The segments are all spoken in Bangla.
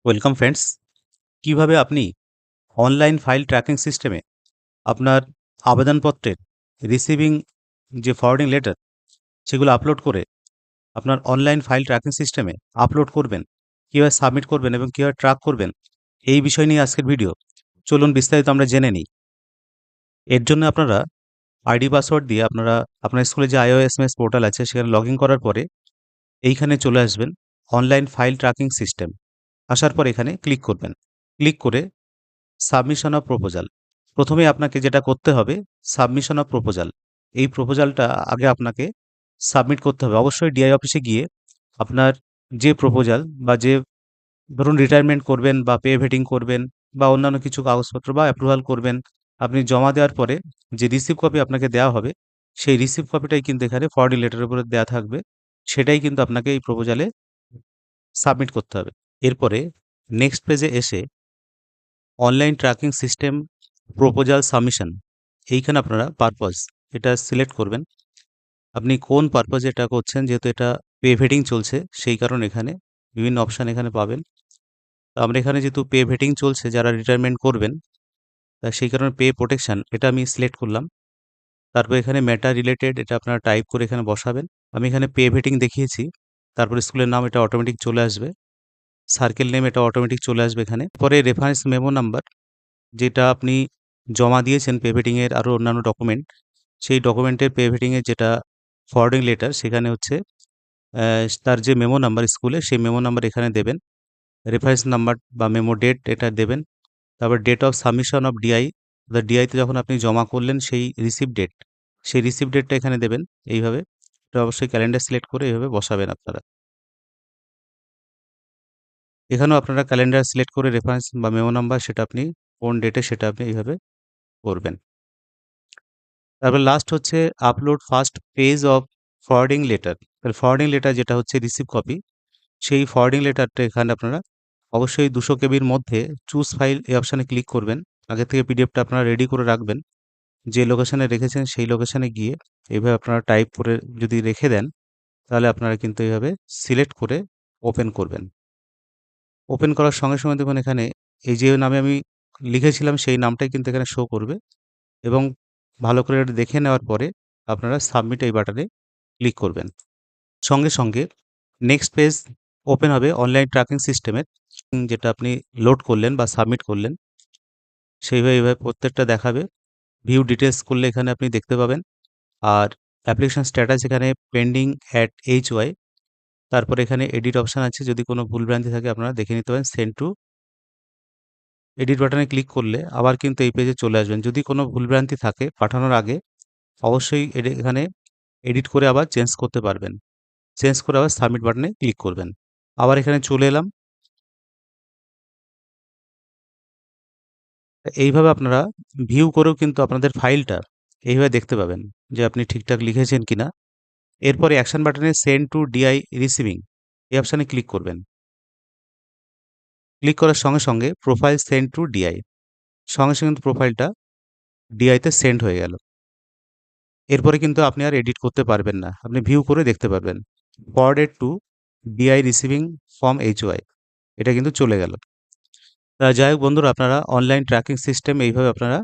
Welcome friends. কিভাবে আপনি অনলাইন ফাইল ট্র্যাকিং সিস্টেমে আপনার আবেদনপত্রের রিসিভিং যে ফরওয়ার্ডিং লেটার সেগুলো আপলোড করে আপনার অনলাইন ফাইল ট্র্যাকিং সিস্টেমে আপলোড করবেন, কীভাবে সাবমিট করবেন এবং কীভাবে ট্র্যাক করবেন, এই বিষয় নিয়ে আজকের ভিডিও। চলুন বিস্তারিত আমরা জেনে নিই। এর জন্য আপনারা আইডি পাসওয়ার্ড দিয়ে আপনার স্কুলে যে iOSMS পোর্টাল আছে সেখানে লগ ইন করার পরে এইখানে চলে আসবেন অনলাইন ফাইল ট্র্যাকিং সিস্টেম। আসার পর এখানে ক্লিক করবেন। ক্লিক করে সাবমিশন অফ প্রপোজাল। প্রথমে আপনাকে যেটা করতে হবে, সাবমিশন অফ প্রপোজাল। এই প্রপোজালটা আগে আপনাকে সাবমিট করতে হবে। অবশ্যই ডিআই অফিসে গিয়ে আপনার যে প্রপোজাল বা যে ধরুন রিটায়ারমেন্ট করবেন বা পে ভেটিং করবেন বা অন্যান্য কিছু কাগজপত্র বা অ্যাপ্রুভাল করবেন, আপনি জমা দেওয়ার পরে যে রিসিভ কপি আপনাকে দেওয়া হবে, সেই রিসিভ কপিটাই কিন্তু এখানে ফরওয়ার্ডিং লেটারের উপরে দেওয়া থাকবে। সেটাই কিন্তু আপনাকে এই প্রপোজালে সাবমিট করতে হবে। এরপরে নেক্সট পেজে এসে online tracking system proposal submission, এইখানে আপনারা পারপাস এটা সিলেক্ট করবেন। আপনি কোন পারপাসে এটা করছেন, যেহেতু এটা পে ভেটিং চলছে সেই কারণে এখানে বিভিন্ন অপশান এখানে পাবেন। তো আমরা এখানে যেহেতু পে ভেটিং চলছে, যারা রিটায়ারমেন্ট করবেন, তা সেই কারণে পে প্রোটেকশন এটা আমি সিলেক্ট করলাম। তারপর এখানে ম্যাটার রিলেটেড এটা আপনারা টাইপ করে এখানে বসাবেন। আমি এখানে পে ভেটিং দেখিয়েছি। তারপর স্কুলের নাম এটা অটোমেটিক চলে আসবে। সার্কেল নেম এটা অটোমেটিক চলে আসবে এখানে। পরে রেফারেন্স মেমো নাম্বার, যেটা আপনি জমা দিয়েছেন পে ভেটিংয়ের আরও অন্যান্য ডকুমেন্ট, সেই ডকুমেন্টের পে ভেটিংয়ের যেটা ফরওয়ার্ডিং লেটার, সেখানে হচ্ছে তার যে মেমো নাম্বার স্কুলে, সেই মেমো নাম্বার এখানে দেবেন। রেফারেন্স নাম্বার বা মেমো ডেট এটা দেবেন। তারপর date of submission of DI, ডিআইতে যখন আপনি জমা করলেন সেই রিসিভ ডেট, সেই রিসিভ ডেটটা এখানে দেবেন। এইভাবে এটা অবশ্যই ক্যালেন্ডার সিলেক্ট করে এইভাবে বসাবেন আপনারা। এখানেও আপনারা ক্যালেন্ডার সিলেক্ট করে রেফারেন্স বা মেমো নাম্বার সেটা আপনি কোন ডেটে সেটা আপনি এইভাবে করবেন। তারপর লাস্ট হচ্ছে upload first page of forwarding letter. তাহলে ফরওয়ার্ডিং লেটার যেটা হচ্ছে রিসিভ কপি, সেই ফরওয়ার্ডিং লেটারটা এখানে আপনারা অবশ্যই 200 কেবির মধ্যে চুজ ফাইল এই অপশানে ক্লিক করবেন। আগে থেকে পিডিএফটা আপনারা রেডি করে রাখবেন। যে লোকেশানে রেখেছেন সেই লোকেশানে গিয়ে এইভাবে আপনারা টাইপ করে যদি রেখে দেন, তাহলে আপনারা কিন্তু এইভাবে সিলেক্ট করে ওপেন করবেন। ওপেন করার সঙ্গে সঙ্গে দেখুন এখানে এই যে নামে আমি লিখেছিলাম সেই নামটাই কিন্তু এখানে শো করবে, এবং ভালো করে এটা দেখে নেওয়ার পরে আপনারা সাবমিট এই বাটনে ক্লিক করবেন। সঙ্গে সঙ্গে নেক্সট পেজ ওপেন হবে অনলাইন ট্র্যাকিং সিস্টেমের, যেটা আপনি লোড করলেন বা সাবমিট করলেন, সেইভাবে এইভাবে প্রত্যেকটা দেখাবে। ভিউ ডিটেলস করলে এখানে আপনি দেখতে পাবেন। আর অ্যাপ্লিকেশন স্ট্যাটাস এখানে পেন্ডিং অ্যাট HY। তারপরে এখানে এডিট অপশান আছে, যদি কোনো ভুলভ্রান্তি থাকে আপনারা দেখে নিতে পারেন। সেন্ড টু এডিট বাটনে ক্লিক করলে আবার কিন্তু এই পেজে চলে আসবেন। যদি কোনো ভুলভ্রান্তি থাকে পাঠানোর আগে, অবশ্যই এখানে এডিট করে আবার চেঞ্জ করতে পারবেন। চেঞ্জ করে আবার সাবমিট বাটনে ক্লিক করবেন। আবার এখানে চলে এলাম। এইভাবে আপনারা ভিউ করেও কিন্তু আপনাদের ফাইলটা এইভাবে দেখতে পাবেন যে আপনি ঠিকঠাক লিখেছেন কিনা। এরপরে অ্যাকশন বাটনে সেন্ড টু ডিআই রিসিভিং এই অপশানে ক্লিক করবেন। ক্লিক করার সঙ্গে সঙ্গে প্রোফাইল সেন্ড টু ডিআই, সঙ্গে সঙ্গে কিন্তু প্রোফাইলটা ডিআইতে সেন্ড হয়ে গেল। এরপরে কিন্তু আপনি আর এডিট করতে পারবেন না, আপনি ভিউ করে দেখতে পারবেন। Forwarded to DI receiving from HY, এটা কিন্তু চলে গেল। যাই হোক বন্ধুরা, আপনারা অনলাইন ট্র্যাকিং সিস্টেম এইভাবে আপনারা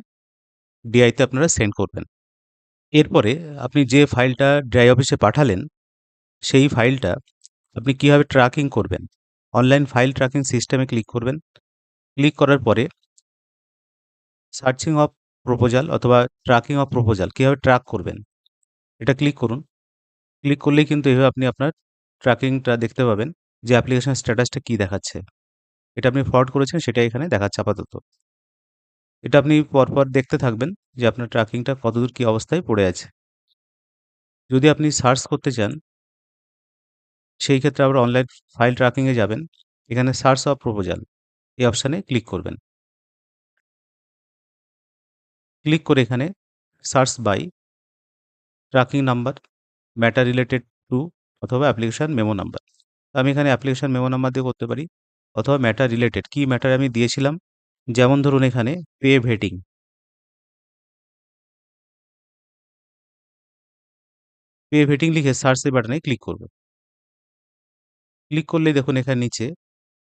ডিআইতে আপনারা সেন্ড করবেন। এরপরে আপনি যে ফাইলটা ডিআই অফিসে পাঠালেন, সেই ফাইলটা আপনি কিভাবে ট্র্যাকিং করবেন, অনলাইন ফাইল ট্র্যাকিং সিস্টেমে ক্লিক করবেন। ক্লিক করার পরে সার্চিং অফ প্রপোজাল অথবা ট্র্যাকিং অফ প্রপোজাল কীভাবে ট্র্যাক করবেন, এটা ক্লিক করুন। ক্লিক করলেই কিন্তু এভাবে আপনি আপনার ট্র্যাকিংটা দেখতে পাবেন যে অ্যাপ্লিকেশন স্ট্যাটাসটা কী দেখাচ্ছে। এটা আপনি ফরওয়ার্ড করেছেন সেটাই এখানে দেখাচ্ছে আপাতত। এটা আপনি পরপর দেখতে থাকবেন যে আপনার ট্র্যাকিংটা কতদূর কী অবস্থায় পড়ে আছে। যদি আপনি সার্চ করতে চান, সেই ক্ষেত্রে আবার অনলাইন ফাইল ট্র্যাকিংয়ে যাবেন। এখানে সার্চ অফ প্রপোজাল এই অপশানে ক্লিক করবেন। ক্লিক করে এখানে search by tracking number, matter related to, অথবা অ্যাপ্লিকেশন মেমো নাম্বার। আমি এখানে অ্যাপ্লিকেশন মেমো নাম্বার দিয়ে করতে পারি, অথবা ম্যাটার রিলেটেড কী ম্যাটার আমি দিয়েছিলাম, যেমন ধরুন এখানে পে ভেটিং। পে ভেটিং লিখে সার্চ এই বাটনে ক্লিক করব। ক্লিক করলেই দেখুন এখানে নিচে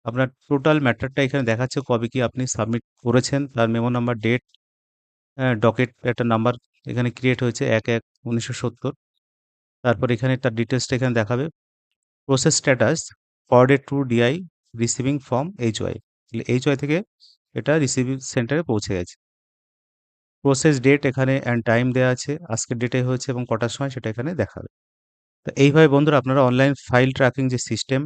আপনার টোটাল ম্যাটারটা এখানে দেখাচ্ছে কবে কি আপনি সাবমিট করেছেন, তার মেমো নাম্বার, ডেট, ডকেট একটা নাম্বার এখানে ক্রিয়েট হয়েছে ১/১/১৯৭০। তারপর এখানে তার ডিটেইলসটা এখানে দেখাবে। Process status forwarded to DI receiving from HY. HY থেকে এটা রিসিভিং সেন্টারে পৌঁছে গেছে। প্রসেস ডেট এখানে অ্যান্ড টাইম দেয়া আছে। আজকের ডেটে হয়েছে এবং কটার সময় সেটা এখানে দেখাবে। তো এইভাবে বন্ধুরা আপনারা অনলাইন ফাইল ট্র্যাকিং যে সিস্টেম,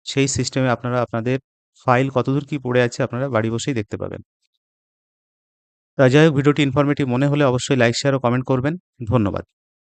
সেই সিস্টেমে আপনারা আপনাদের ফাইল কতদূর কি পড়ে আছে আপনারা বাড়ি বসেই দেখতে পাবেন। তা যাই হোক, ভিডিওটি ইনফরমেটিভ মনে হলে অবশ্যই লাইক, শেয়ার ও কমেন্ট করবেন। ধন্যবাদ।